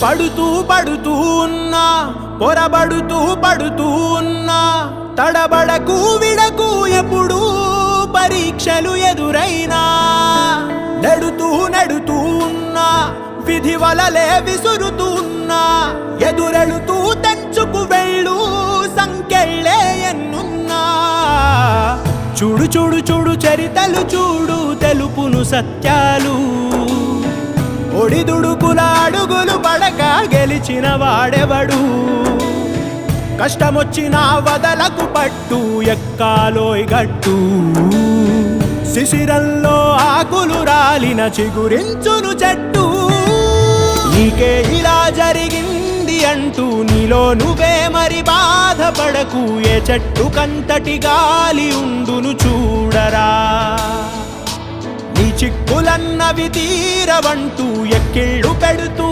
పడుతూ పడుతూ ఉన్నా, పొరబడుతూ పడుతూ ఉన్నా, తడబడకు విడకు ఎప్పుడు పరీక్షలు ఎదురైనా, నెడుతూ నెడుతూ ఉన్నా, విధి వలలే విసురుతూ ఉన్నా, ఎదురెళుతూ తెంచుకు వెళ్ళు సంకెళ్ళే ఎన్నున్నా. చూడు చూడు చూడు చరితలు చూడు, తెలుపును సత్యాలు, ఒడిదుడుకుల అడుగులు పడక గెలిచిన వాడెవడు. కష్టమొచ్చిన వదలకు పట్టు, ఎక్కాలోయ్ గట్టు, శిశిరంలో ఆకులు రాలిన చిగురించును చెట్టు. నీకే ఇలా జరిగింది అంటూ నీలో నువ్వే మరి బాధపడకు, ఏ చెట్టు కంతటి గాలి ఉండును చూడరా. నీ చిక్కులన్నవి తీరవంటూ ఎక్కిళ్ళు పెడుతూ